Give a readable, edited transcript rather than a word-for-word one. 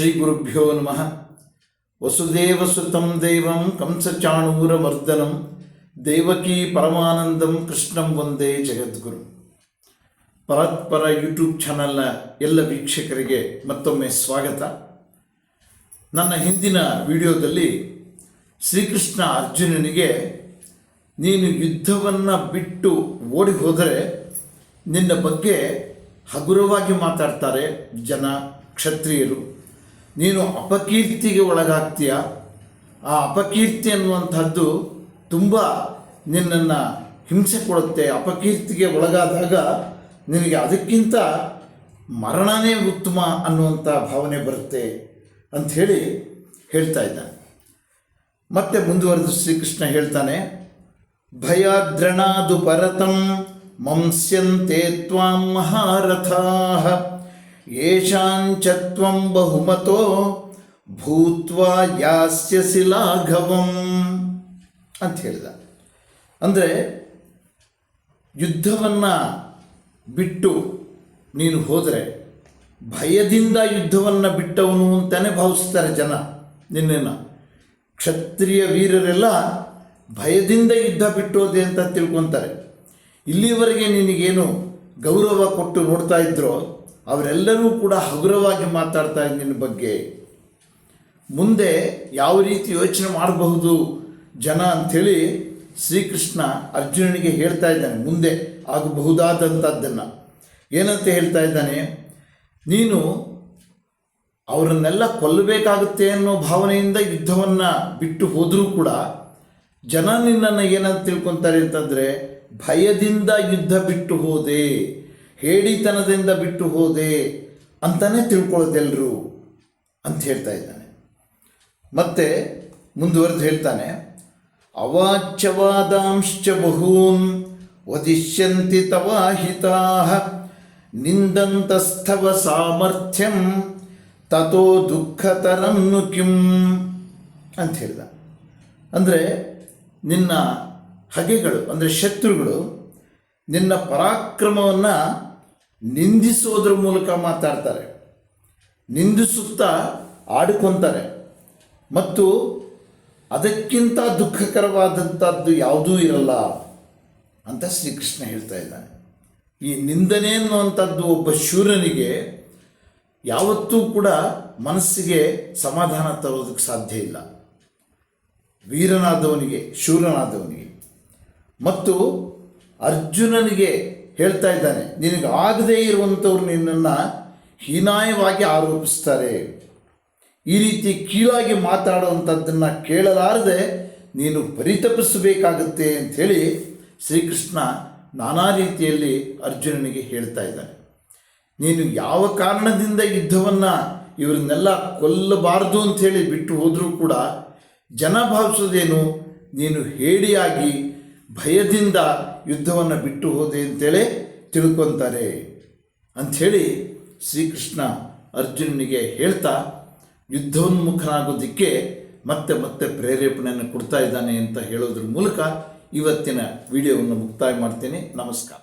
ಶ್ರೀ ಗುರುಭ್ಯೋ ನಮಃ. ವಸುದೇವಸುತಂ ದೇವಂ ಕಂಸಚಾಣೂರಮರ್ದನಂ ದೇವಕೀ ಪರಮಾನಂದಂ ಕೃಷ್ಣಂ ವಂದೇ ಜಗದ್ಗುರು. ಪರತ್ಪರ ಯೂಟ್ಯೂಬ್ ಚಾನಲ್ನ ಎಲ್ಲ ವೀಕ್ಷಕರಿಗೆ ಮತ್ತೊಮ್ಮೆ ಸ್ವಾಗತ. ನನ್ನ ಹಿಂದಿನ ವಿಡಿಯೋದಲ್ಲಿ ಶ್ರೀಕೃಷ್ಣ ಅರ್ಜುನನಿಗೆ ನೀನು ಯುದ್ಧವನ್ನು ಬಿಟ್ಟು ಓಡಿ ಹೋದರೆ ನಿನ್ನ ಬಗ್ಗೆ ಹಗುರವಾಗಿ ಮಾತಾಡ್ತಾರೆ ಜನ, ಕ್ಷತ್ರಿಯರು. ನೀನು ಅಪಕೀರ್ತಿಗೆ ಒಳಗಾಗ್ತೀಯ. ಆ ಅಪಕೀರ್ತಿ ಅನ್ನುವಂಥದ್ದು ತುಂಬ ನಿನ್ನನ್ನು ಹಿಂಸೆ ಕೊಡುತ್ತೆ. ಅಪಕೀರ್ತಿಗೆ ಒಳಗಾದಾಗ ನಿನಗೆ ಅದಕ್ಕಿಂತ ಮರಣನೇ ಉತ್ತಮ ಅನ್ನುವಂಥ ಭಾವನೆ ಬರುತ್ತೆ ಅಂಥೇಳಿ ಹೇಳ್ತಾ ಇದ್ದಾನೆ. ಮತ್ತೆ ಮುಂದುವರೆದು ಶ್ರೀಕೃಷ್ಣ ಹೇಳ್ತಾನೆ, ಭಯಾದ್ರಣಾದು ಪರತಂ ಮಂಸ್ಯಂತೆ ತ್ವಾಂ ಮಹಾರಥಾಃ ಯೇಷಾಂಚ ತ್ವಂ ಬಹುಮತೋ ಭೂತ್ವಾ ಯಾಸ್ಯಸಿ ಲಾಘವಂ ಅಂತ ಹೇಳಿದ. ಅಂದರೆ ಯುದ್ಧವನ್ನು ಬಿಟ್ಟು ನೀನು ಹೋದರೆ, ಭಯದಿಂದ ಯುದ್ಧವನ್ನು ಬಿಟ್ಟವನು ಅಂತಲೇ ಭಾವಿಸ್ತಾರೆ ಜನ ನಿನ್ನನ್ನು. ಕ್ಷತ್ರಿಯ ವೀರರೆಲ್ಲ ಭಯದಿಂದ ಯುದ್ಧ ಬಿಟ್ಟೋದೆ ಅಂತ ತಿಳ್ಕೊತಾರೆ. ಇಲ್ಲಿವರೆಗೆ ನಿನಗೇನು ಗೌರವ ಕೊಟ್ಟು ನೋಡ್ತಾ ಇದ್ರೋ ಅವರೆಲ್ಲರೂ ಕೂಡ ಹಗುರವಾಗಿ ಮಾತಾಡ್ತಾ ಇದ್ದ ನಿನ್ನ ಬಗ್ಗೆ. ಮುಂದೆ ಯಾವ ರೀತಿ ಯೋಚನೆ ಮಾಡಬಹುದು ಜನ ಅಂಥೇಳಿ ಶ್ರೀಕೃಷ್ಣ ಅರ್ಜುನನಿಗೆ ಹೇಳ್ತಾ ಇದ್ದಾನೆ. ಮುಂದೆ ಆಗಬಹುದಾದಂಥದ್ದನ್ನು ಏನಂತ ಹೇಳ್ತಾ ಇದ್ದಾನೆ, ನೀನು ಅವರನ್ನೆಲ್ಲ ಕೊಲ್ಲಬೇಕಾಗುತ್ತೆ ಅನ್ನೋ ಭಾವನೆಯಿಂದ ಯುದ್ಧವನ್ನು ಬಿಟ್ಟು ಹೋದರೂ ಕೂಡ ಜನ ನಿನ್ನನ್ನು ಏನಂತ ತಿಳ್ಕೊತಾರೆ ಅಂತಂದರೆ, ಭಯದಿಂದ ಯುದ್ಧ ಬಿಟ್ಟು ಹೋದೆ, ಹೇಡಿತನದಿಂದ ಬಿಟ್ಟು ಹೋದೆ ಅಂತಲೇ ತಿಳ್ಕೊಳ್ಳೋದೆಲ್ಲರೂ ಅಂತ ಹೇಳ್ತಾ ಇದ್ದಾನೆ. ಮತ್ತೆ ಮುಂದುವರೆದು ಹೇಳ್ತಾನೆ, ಅವಾಚ್ಯವಾದಾಂಶ್ಚ ಬಹೂನ್ ವದಿಷ್ಯಂತಿ ತವಾಹಿತಾಃ ನಿಂದಂತಸ್ಥವ ಸಾಮರ್ಥ್ಯಂ ತಥೋ ದುಃಖತರನ್ನು ಕಿಂ ಅಂತ ಹೇಳಿದ. ಅಂದರೆ ನಿನ್ನ ಹಗೆಗಳು ಅಂದರೆ ಶತ್ರುಗಳು ನಿನ್ನ ಪರಾಕ್ರಮವನ್ನು ನಿಂದಿಸೋದ್ರ ಮೂಲಕ ಮಾತಾಡ್ತಾರೆ, ನಿಂದಿಸುತ್ತಾ ಆಡ್ಕೊತಾರೆ. ಮತ್ತು ಅದಕ್ಕಿಂತ ದುಃಖಕರವಾದಂಥದ್ದು ಯಾವುದೂ ಇರಲ್ಲ ಅಂತ ಶ್ರೀಕೃಷ್ಣ ಹೇಳ್ತಾ ಇದ್ದಾನೆ. ಈ ನಿಂದನೆ ಅನ್ನುವಂಥದ್ದು ಒಬ್ಬ ಶೂರನಿಗೆ ಯಾವತ್ತೂ ಕೂಡ ಮನಸ್ಸಿಗೆ ಸಮಾಧಾನ ತರೋದಕ್ಕೆ ಸಾಧ್ಯ ಇಲ್ಲ. ವೀರನಾದವನಿಗೆ, ಶೂರನಾದವನಿಗೆ. ಮತ್ತು ಅರ್ಜುನನಿಗೆ ಹೇಳ್ತಾ ಇದ್ದಾನೆ, ನಿನಗೆ ಆಗದೇ ಇರುವಂಥವ್ರು ನಿನ್ನನ್ನು ಹೀನಾಯವಾಗಿ ಆರೋಪಿಸ್ತಾರೆ. ಈ ರೀತಿ ಕೀಳಾಗಿ ಮಾತಾಡುವಂಥದ್ದನ್ನು ಕೇಳಲಾರದೆ ನೀನು ಪರಿತಪಿಸಬೇಕಾಗುತ್ತೆ ಅಂಥೇಳಿ ಶ್ರೀಕೃಷ್ಣ ನಾನಾ ರೀತಿಯಲ್ಲಿ ಅರ್ಜುನನಿಗೆ ಹೇಳ್ತಾ ಇದ್ದಾನೆ. ನೀನು ಯಾವ ಕಾರಣದಿಂದ ಯುದ್ಧವನ್ನು ಇವರನ್ನೆಲ್ಲ ಕೊಲ್ಲಬಾರ್ದು ಅಂಥೇಳಿ ಬಿಟ್ಟು ಹೋದರೂ ಕೂಡ ಜನ ಭಾವಿಸೋದೇನು, ನೀನು ಹೇಡಿಯಾಗಿ ಭಯದಿಂದ ಯುದ್ಧವನ್ನು ಬಿಟ್ಟು ಹೋದೆ ಅಂತೇಳಿ ತಿಳ್ಕೊತಾರೆ ಅಂಥೇಳಿ ಶ್ರೀಕೃಷ್ಣ ಅರ್ಜುನನಿಗೆ ಹೇಳ್ತಾ ಯುದ್ಧೋನ್ಮುಖನಾಗೋದಕ್ಕೆ ಮತ್ತೆ ಮತ್ತೆ ಪ್ರೇರೇಪಣೆಯನ್ನು ಕೊಡ್ತಾ ಇದ್ದಾನೆ ಅಂತ ಹೇಳೋದ್ರ ಮೂಲಕ ಇವತ್ತಿನ ವಿಡಿಯೋವನ್ನು ಮುಕ್ತಾಯ ಮಾಡ್ತೇನೆ. ನಮಸ್ಕಾರ.